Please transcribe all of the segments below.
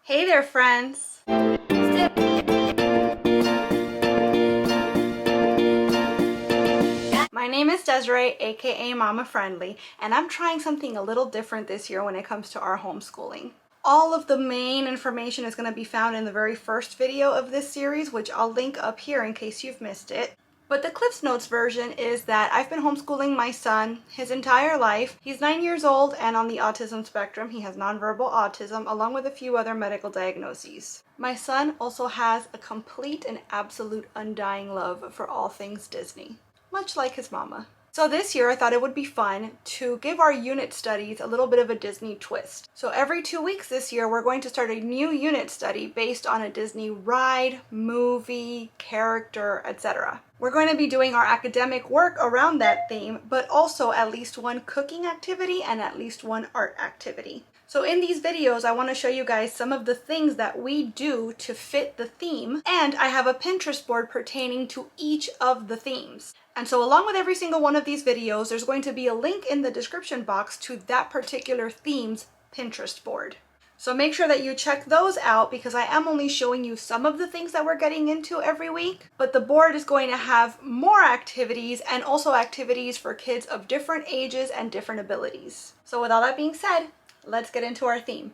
Hey there, friends! My name is Desiree, aka Momma Friendly, and I'm trying something a little different this year when it comes to our homeschooling. All of the main information is going to be found in the very first video of this series, which I'll link up here in case you've missed it. But the Cliff's Notes version is that I've been homeschooling my son his entire life. He's 9 years old and on the autism spectrum. He has nonverbal autism along with a few other medical diagnoses. My son also has a complete and absolute undying love for all things Disney, much like his mama. So this year I thought it would be fun to give our unit studies a little bit of a Disney twist. So every 2 weeks this year we're going to start a new unit study based on a Disney ride, movie, character, etc. We're going to be doing our academic work around that theme, but also at least one cooking activity and at least one art activity. So in these videos, I want to show you guys some of the things that we do to fit the theme, and I have a Pinterest board pertaining to each of the themes. And so along with every single one of these videos, there's going to be a link in the description box to that particular theme's Pinterest board. So make sure that you check those out because I am only showing you some of the things that we're getting into every week, but the board is going to have more activities and also activities for kids of different ages and different abilities. So with all that being said, let's get into our theme.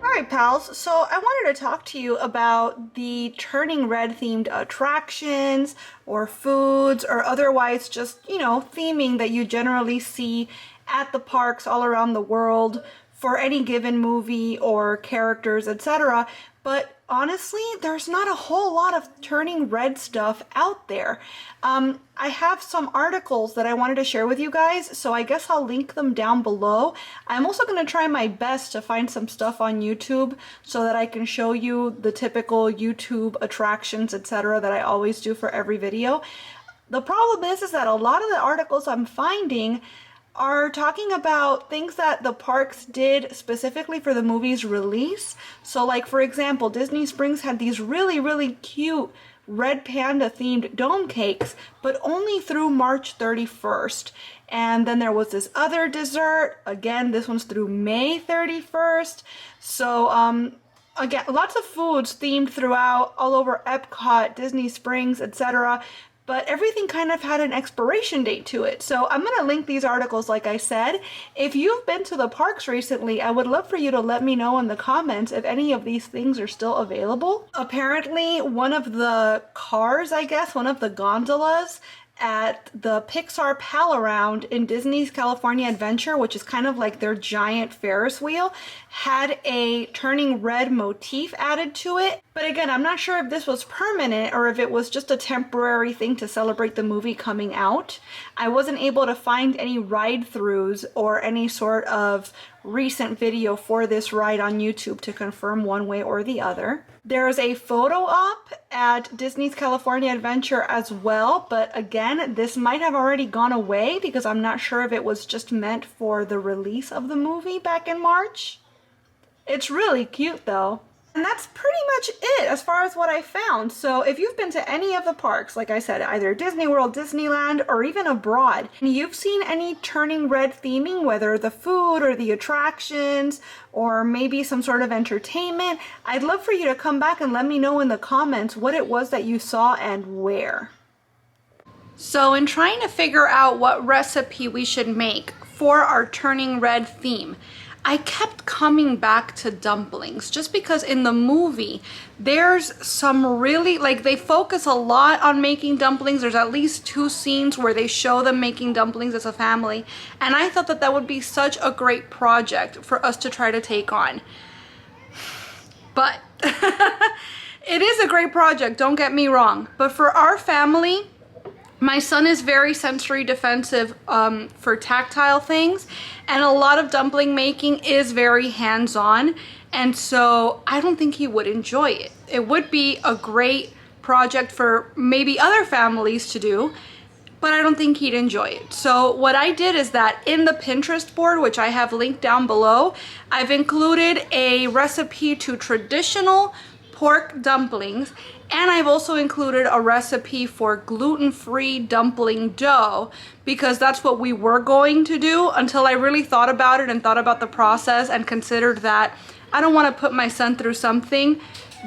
Alright pals, so I wanted to talk to you about the Turning Red themed attractions or foods or otherwise just, theming that you generally see at the parks all around the world for any given movie or characters, etc. But honestly, there's not a whole lot of Turning Red stuff out there. I have some articles that I wanted to share with you guys, so I guess I'll link them down below. I'm also going to try my best to find some stuff on YouTube so that I can show you the typical YouTube attractions, etc. that I always do for every video. The problem is that a lot of the articles I'm finding are talking about things that the parks did specifically for the movie's release. So like, for example, Disney Springs had these really cute red panda themed dome cakes, but only through March 31st. And then there was this other dessert. Again, this one's through May 31st. So again, lots of foods themed throughout all over EPCOT, Disney Springs, etc. But everything kind of had an expiration date to it. So I'm going to link these articles like I said. If you've been to the parks recently, I would love for you to let me know in the comments if any of these things are still available. Apparently, one of the cars, I guess, one of the gondolas at the Pixar Pal Around in Disney's California Adventure, which is kind of like their giant Ferris wheel, had a Turning Red motif added to it. But again, I'm not sure if this was permanent or if it was just a temporary thing to celebrate the movie coming out. I wasn't able to find any ride-throughs or any sort of recent video for this ride on YouTube to confirm one way or the other. There's a photo op at Disney's California Adventure as well, but again, this might have already gone away because I'm not sure if it was just meant for the release of the movie back in March. It's really cute though. And that's pretty much it as far as what I found. So if you've been to any of the parks, like I said, either Disney World, Disneyland, or even abroad, and you've seen any Turning Red theming, whether the food or the attractions, or maybe some sort of entertainment, I'd love for you to come back and let me know in the comments what it was that you saw and where. So in trying to figure out what recipe we should make for our Turning Red theme, I kept coming back to dumplings just because in the movie there's some really, they focus a lot on making dumplings. There's at least 2 scenes where they show them making dumplings as a family, and I thought that that would be such a great project for us to try to take on. But it is a great project, don't get me wrong, but for our family, my son is very sensory defensive for tactile things, and a lot of dumpling making is very hands-on. And so I don't think he would enjoy it. It would be a great project for maybe other families to do, but I don't think he'd enjoy it. So what I did is that in the Pinterest board, which I have linked down below, I've included a recipe to traditional pork dumplings, and I've also included a recipe for gluten-free dumpling dough, because that's what we were going to do until I really thought about it and thought about the process and considered that I don't want to put my son through something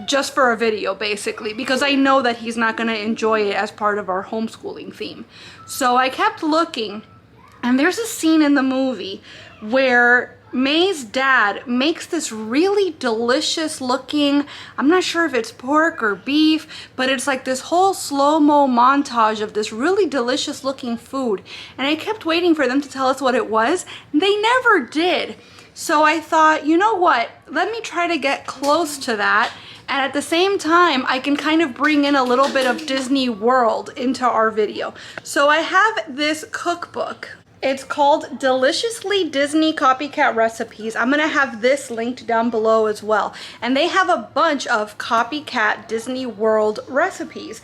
just for a video, basically, because I know that he's not going to enjoy it as part of our homeschooling theme. So I kept looking, and there's a scene in the movie where May's dad makes this really delicious looking, I'm not sure if it's pork or beef, but it's like this whole slow-mo montage of this really delicious looking food. And I kept waiting for them to tell us what it was. They never did. So I thought, you know what, let me try to get close to that. And at the same time, I can kind of bring in a little bit of Disney World into our video. So I have this cookbook. It's called Deliciously Disney Copycat Recipes. I'm gonna have this linked down below as well. And they have a bunch of copycat Disney World recipes.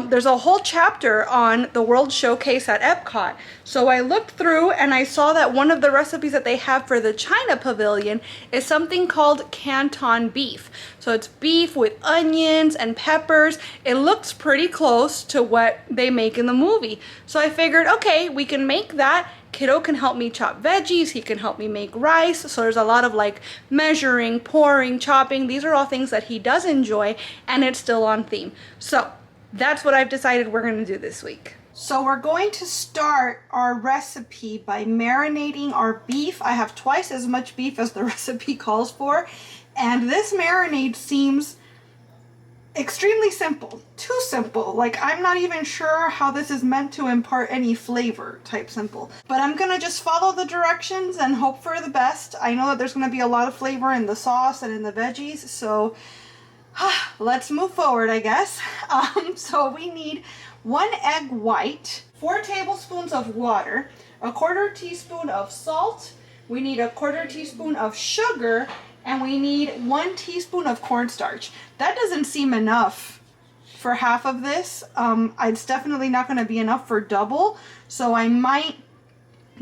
There's a whole chapter on the World Showcase at EPCOT. So I looked through and I saw that one of the recipes that they have for the China Pavilion is something called Canton beef. So it's beef with onions and peppers. It looks pretty close to what they make in the movie. So I figured, okay, we can make that. Kiddo can help me chop veggies, he can help me make rice, so there's a lot of like measuring, pouring, chopping. These are all things that he does enjoy, and it's still on theme. So that's what I've decided we're going to do this week. So we're going to start our recipe by marinating our beef. I have twice as much beef as the recipe calls for, and this marinade seems extremely simple. Too simple. Like, I'm not even sure how this is meant to impart any flavor type simple. But I'm gonna just follow the directions and hope for the best. I know that there's gonna be a lot of flavor in the sauce and in the veggies, so let's move forward, I guess. So we need 1 egg white, 4 tablespoons of water, a 1/4 teaspoon of salt, we need a 1/4 teaspoon of sugar, and we need 1 teaspoon of cornstarch. That doesn't seem enough for half of this. It's definitely not going to be enough for double, so I might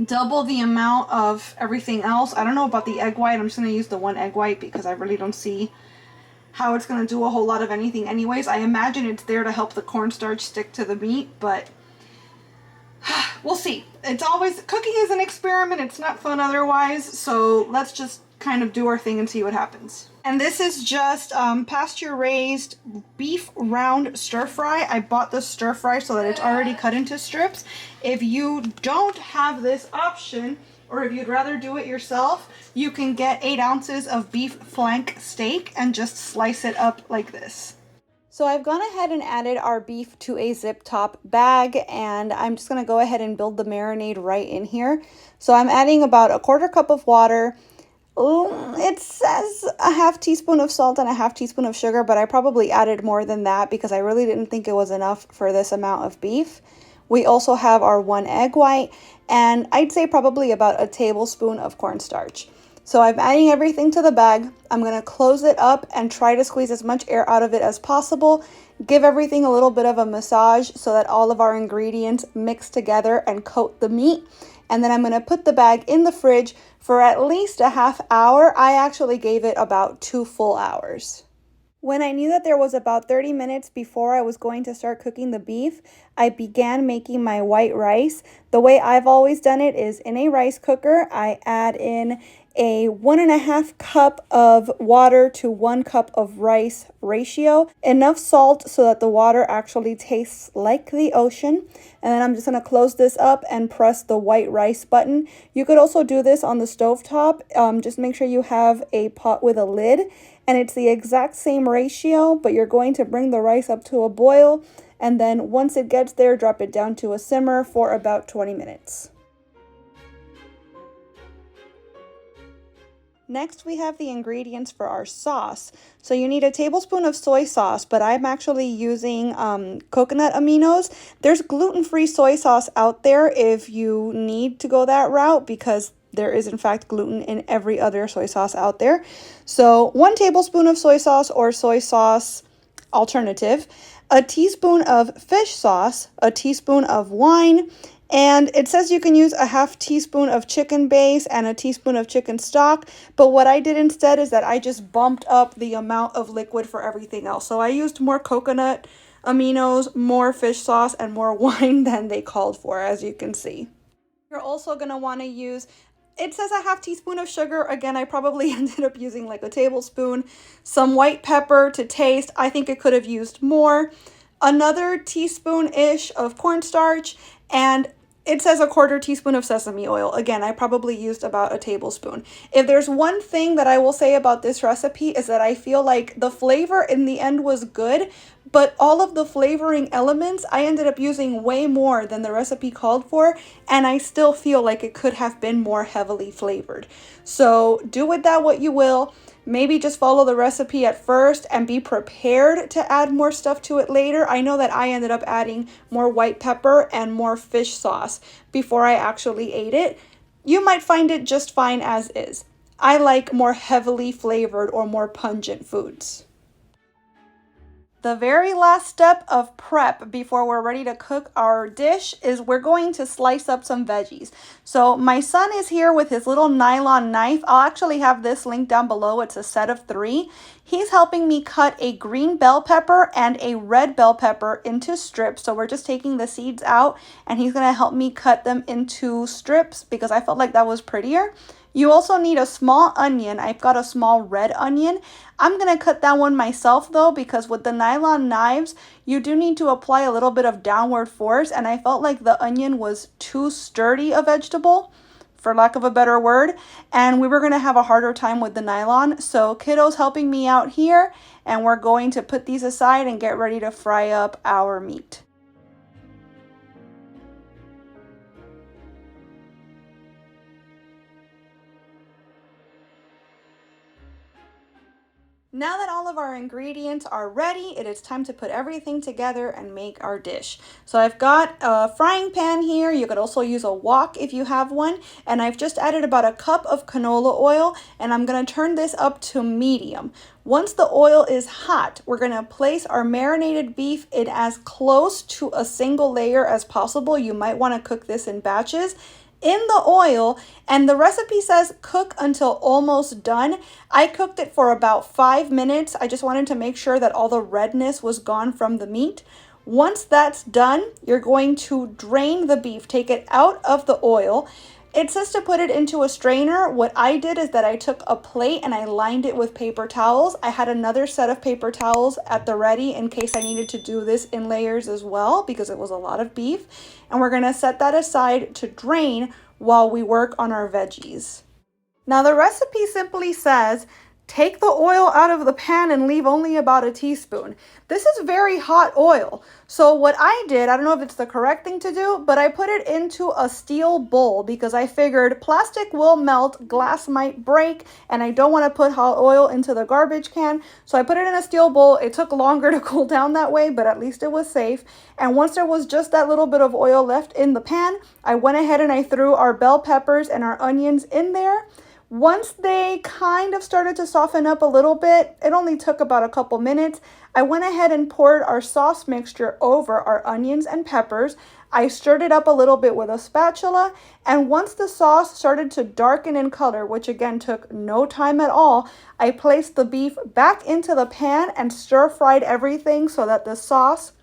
double the amount of everything else. I don't know about the egg white. I'm just going to use the 1 egg white because I really don't see how it's going to do a whole lot of anything anyways. I imagine it's there to help the cornstarch stick to the meat, but we'll see. It's always, cooking is an experiment. It's not fun otherwise, so let's just kind of do our thing and see what happens. And this is just pasture raised beef round stir fry. I bought the stir fry so that it's already cut into strips. If you don't have this option, or if you'd rather do it yourself, you can get 8 ounces of beef flank steak and just slice it up like this. So I've gone ahead and added our beef to a zip top bag, and I'm just gonna go ahead and build the marinade right in here. So I'm adding about a 1/4 cup of water. It says a 1/2 teaspoon of salt and a 1/2 teaspoon of sugar, but I probably added more than that because I really didn't think it was enough for this amount of beef. We also have our 1 egg white, and I'd say probably about a tablespoon of cornstarch. So I'm adding everything to the bag. I'm gonna close it up and try to squeeze as much air out of it as possible. Give everything a little bit of a massage so that all of our ingredients mix together and coat the meat. And then I'm gonna put the bag in the fridge for at least a half hour. I actually gave it about 2 full hours. When I knew that there was about 30 minutes before I was going to start cooking the beef, I began making my white rice. The way I've always done it is in a rice cooker. I add in a 1.5 cup of water to 1 cup of rice ratio, enough salt so that the water actually tastes like the ocean. And then I'm just going to close this up and press the white rice button. You could also do this on the stovetop. Just make sure you have a pot with a lid, and it's the exact same ratio, but you're going to bring the rice up to a boil, and then once it gets there, drop it down to a simmer for about 20 minutes. Next, we have the ingredients for our sauce. So you need a tablespoon of soy sauce, but I'm actually using coconut aminos. There's gluten-free soy sauce out there if you need to go that route, because there is in fact gluten in every other soy sauce out there. So 1 tablespoon of soy sauce or soy sauce alternative, a teaspoon of fish sauce, a teaspoon of wine, and it says you can use a half teaspoon of chicken base and a teaspoon of chicken stock, but what I did instead is that I just bumped up the amount of liquid for everything else. So I used more coconut aminos, more fish sauce, and more wine than they called for, as you can see. You're also going to want to use, it says a half teaspoon of sugar. Again, I probably ended up using like a tablespoon. Some white pepper to taste. I think it could have used more. Another teaspoon-ish of cornstarch, and it says a 1/4 teaspoon of sesame oil. Again, I probably used about a tablespoon. If there's one thing that I will say about this recipe is that I feel like the flavor in the end was good, but all of the flavoring elements, I ended up using way more than the recipe called for, and I still feel like it could have been more heavily flavored. So do with that what you will. Maybe just follow the recipe at first and be prepared to add more stuff to it later. I know that I ended up adding more white pepper and more fish sauce before I actually ate it. You might find it just fine as is. I like more heavily flavored or more pungent foods. The very last step of prep before we're ready to cook our dish is we're going to slice up some veggies. So my son is here with his little nylon knife. I'll actually have this link down below. It's a set of 3. He's helping me cut a green bell pepper and a red bell pepper into strips. So we're just taking the seeds out, and he's going to help me cut them into strips because I felt like that was prettier. You also need a small onion. I've got a small red onion. I'm going to cut that one myself though, because with the nylon knives, you do need to apply a little bit of downward force, and I felt like the onion was too sturdy a vegetable, for lack of a better word, and we were going to have a harder time with the nylon. So kiddo's helping me out here, and we're going to put these aside and get ready to fry up our meat. Now that all of our ingredients are ready, it is time to put everything together and make our dish. So I've got a frying pan here. You could also use a wok if you have one. And I've just added about a cup of canola oil, and I'm going to turn this up to medium. Once the oil is hot, we're going to place our marinated beef in as close to a single layer as possible. You might want to cook this in batches in the oil, and the recipe says cook until almost done. I cooked it for about 5 minutes. I just wanted to make sure that all the redness was gone from the meat. Once that's done, you're going to drain the beef, take it out of the oil. It says to put it into a strainer. What I did is that I took a plate and I lined it with paper towels. I had another set of paper towels at the ready in case I needed to do this in layers as well, because it was a lot of beef. And we're going to set that aside to drain while we work on our veggies. Now the recipe simply says, take the oil out of the pan and leave only about a teaspoon. This is very hot oil. So what I did, I don't know if it's the correct thing to do, but I put it into a steel bowl because I figured plastic will melt, glass might break, and I don't want to put hot oil into the garbage can. So I put it in a steel bowl. It took longer to cool down that way, but at least it was safe. And once there was just that little bit of oil left in the pan, I went ahead and I threw our bell peppers and our onions in there. Once they kind of started to soften up a little bit, it only took about a couple minutes, I went ahead and poured our sauce mixture over our onions and peppers. I stirred it up a little bit with a spatula, and once the sauce started to darken in color, which again took no time at all, I placed the beef back into the pan and stir-fried everything so that the sauce,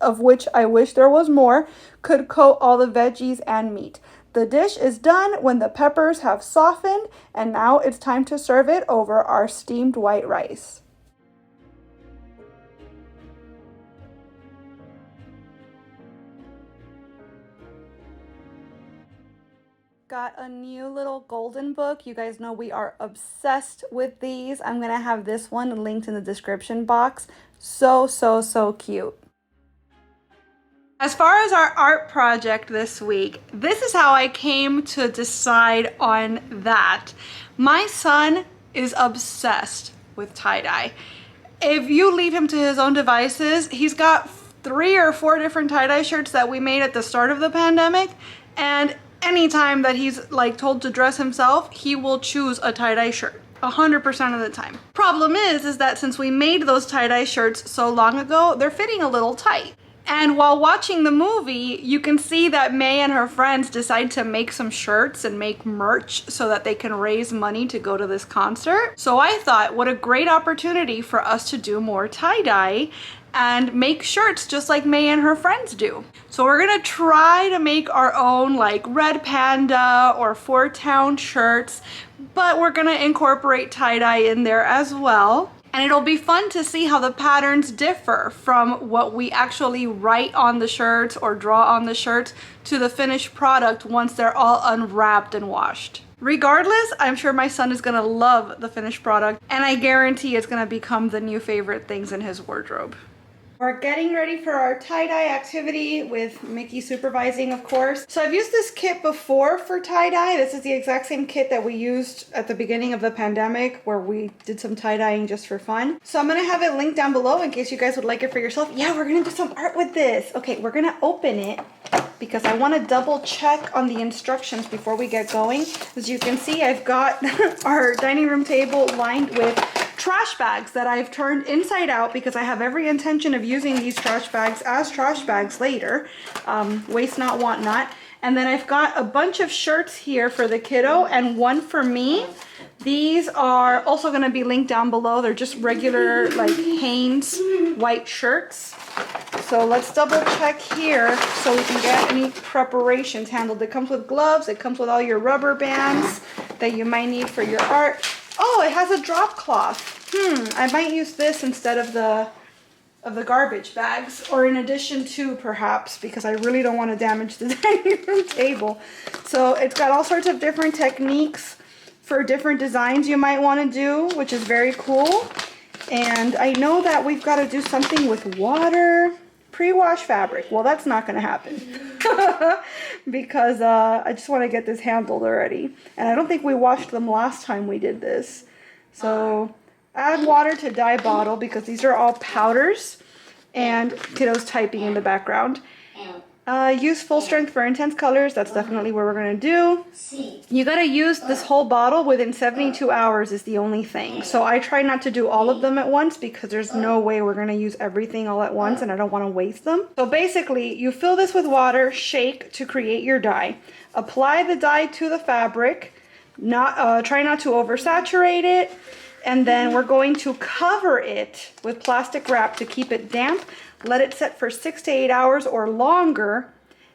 of which I wish there was more, could coat all the veggies and meat. The dish is done when the peppers have softened, and now it's time to serve it over our steamed white rice. Got a new little golden book. You guys know we are obsessed with these. I'm gonna have this one linked in the description box. So cute. As far as our art project this week, this is how I came to decide on that. My son is obsessed with tie-dye. If you leave him to his own devices, he's got 3 or 4 different tie-dye shirts that we made at the start of the pandemic, and anytime that he's like told to dress himself, he will choose a tie-dye shirt 100% of the time. Problem is that since we made those tie-dye shirts so long ago, they're fitting a little tight. And while watching the movie, you can see that May and her friends decide to make some shirts and make merch so that they can raise money to go to this concert. So I thought, what a great opportunity for us to do more tie-dye and make shirts just like May and her friends do. So we're gonna try to make our own like Red Panda or Four Town shirts, but we're gonna incorporate tie-dye in there as well. And it'll be fun to see how the patterns differ from what we actually write on the shirts or draw on the shirts to the finished product once they're all unwrapped and washed. Regardless, I'm sure my son is gonna love the finished product, and I guarantee it's gonna become the new favorite things in his wardrobe. We're getting ready for our tie-dye activity with Mickey supervising, of course. So I've used this kit before for tie-dye. This is the exact same kit that we used at the beginning of the pandemic where we did some tie-dyeing just for fun. So I'm gonna have it linked down below in case you guys would like it for yourself. Yeah, we're gonna do some art with this. Okay, we're gonna open it because I want to double check on the instructions before we get going. As you can see, I've got our dining room table lined with trash bags that I've turned inside out because I have every intention of using these trash bags as trash bags later. Waste not, want not. And then I've got a bunch of shirts here for the kiddo and one for me. These are also going to be linked down below. They're just regular like Hanes white shirts. So let's double check here so we can get any preparations handled. It comes with gloves. It comes with all your rubber bands that you might need for your art. Oh, it has a drop cloth. I might use this instead of the garbage bags, or in addition to perhaps, because I really don't want to damage the dining room table. So it's got all sorts of different techniques for different designs you might want to do, which is very cool. And I know that we've got to do something with water, pre-wash fabric. Well, that's not going to happen because I just want to get this handled already. And I don't think we washed them last time we did this. So add water to dye bottle because these are all powders, and kiddos typing in the background. Use full strength for intense colors. That's definitely what we're going to do. You got to use this whole bottle within 72 hours is the only thing. So I try not to do all of them at once because there's no way we're going to use everything all at once and I don't want to waste them. So basically you fill this with water, shake to create your dye. Apply the dye to the fabric. Try not to oversaturate it. And then we're going to cover it with plastic wrap to keep it damp. Let it set for 6 to 8 hours or longer,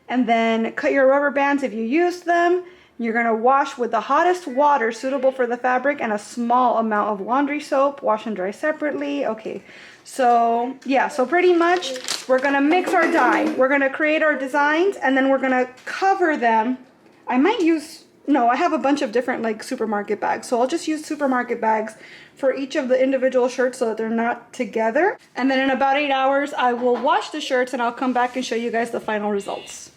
and then cut your rubber bands if you used them. You're going to wash with the hottest water suitable for the fabric and a small amount of laundry soap. Wash and dry separately. Okay, so yeah, so pretty much we're going to mix our dye. We're going to create our designs, and then we're going to cover them. I might use... No, I have a bunch of different like supermarket bags. So I'll just use supermarket bags for each of the individual shirts so that they're not together. And then in about 8 hours, I will wash the shirts and I'll come back and show you guys the final results.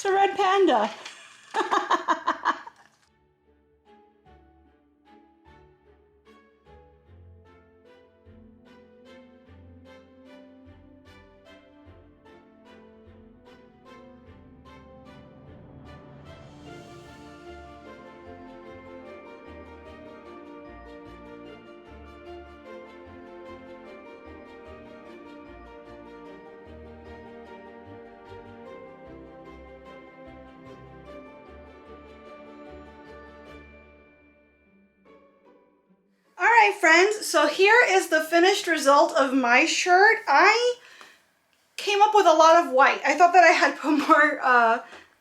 It's a red panda. Alright friends, so here is the finished result of my shirt. I came up with a lot of white. I thought that I had put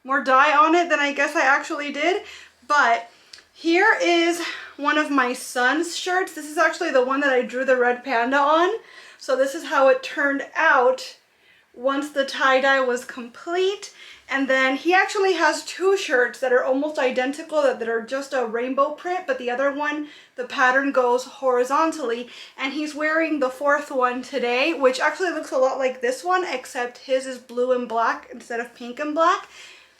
more dye on it than I guess I actually did, but here is one of my son's shirts. This is actually the one that I drew the red panda on. So this is how it turned out once the tie-dye was complete. And then he actually has two shirts that are almost identical, that are just a rainbow print, but the other one, the pattern goes horizontally. And he's wearing the fourth one today, which actually looks a lot like this one, except his is blue and black instead of pink and black.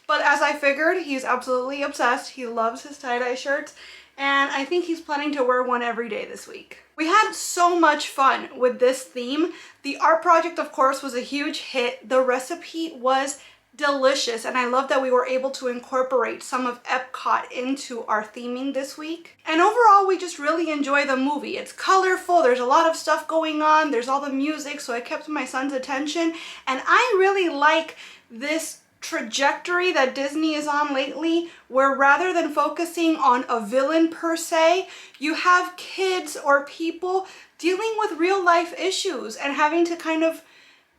But as I figured, he's absolutely obsessed. He loves his tie-dye shirts, and I think he's planning to wear one every day this week. We had so much fun with this theme. The art project, of course, was a huge hit. The recipe was delicious, and I love that we were able to incorporate some of EPCOT into our theming this week. And overall, we just really enjoy the movie. It's colorful, there's a lot of stuff going on, there's all the music, so I kept my son's attention, and I really like this trajectory that Disney is on lately, where rather than focusing on a villain per se, you have kids or people dealing with real life issues and having to kind of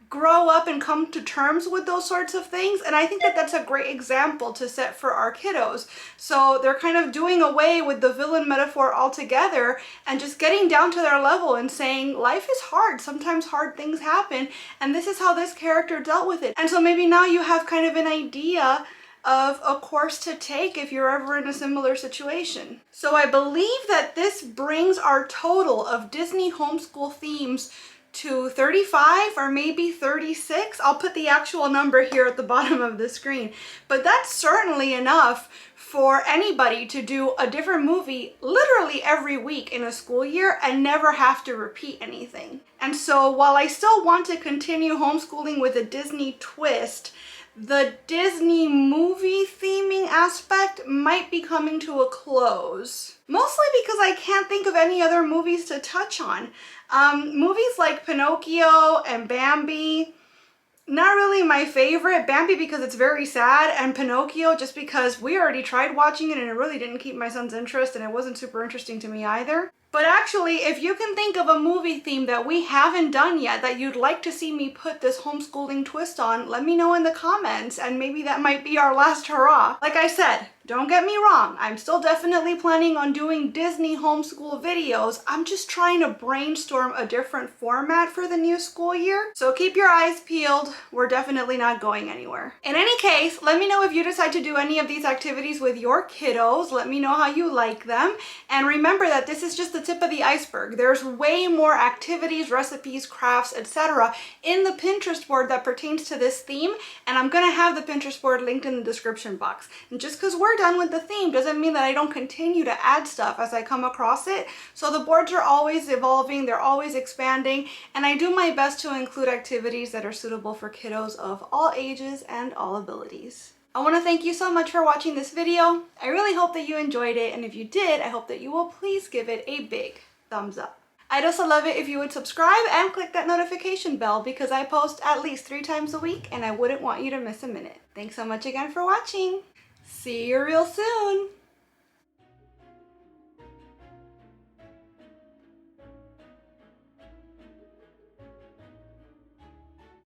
grow up and come to terms with those sorts of things. And I think that that's a great example to set for our kiddos. So they're kind of doing away with the villain metaphor altogether and just getting down to their level and saying life is hard, sometimes hard things happen, and this is how this character dealt with it. And so maybe now you have kind of an idea of a course to take if you're ever in a similar situation. So I believe that this brings our total of Disney homeschool themes to 35 or maybe 36. I'll put the actual number here at the bottom of the screen, but that's certainly enough for anybody to do a different movie literally every week in a school year and never have to repeat anything. And so while I still want to continue homeschooling with a Disney twist, the Disney movie theming aspect might be coming to a close. Mostly because I can't think of any other movies to touch on. Movies like Pinocchio and Bambi, not really my favorite. Bambi because it's very sad, and Pinocchio just because we already tried watching it and it really didn't keep my son's interest and it wasn't super interesting to me either. But actually, if you can think of a movie theme that we haven't done yet that you'd like to see me put this homeschooling twist on, let me know in the comments, and maybe that might be our last hurrah. Like I said, don't get me wrong, I'm still definitely planning on doing Disney homeschool videos. I'm just trying to brainstorm a different format for the new school year. So keep your eyes peeled, we're definitely not going anywhere. In any case, let me know if you decide to do any of these activities with your kiddos. Let me know how you like them. And remember that this is just the tip of the iceberg. There's way more activities, recipes, crafts, etc. in the Pinterest board that pertains to this theme, and I'm gonna have the Pinterest board linked in the description box. And just because we're done with the theme doesn't mean that I don't continue to add stuff as I come across it. So the boards are always evolving, they're always expanding, and I do my best to include activities that are suitable for kiddos of all ages and all abilities. I want to thank you so much for watching this video. I really hope that you enjoyed it, and if you did, I hope that you will please give it a big thumbs up. I'd also love it if you would subscribe and click that notification bell because I post at least 3 times a week and I wouldn't want you to miss a minute. Thanks so much again for watching. See you real soon.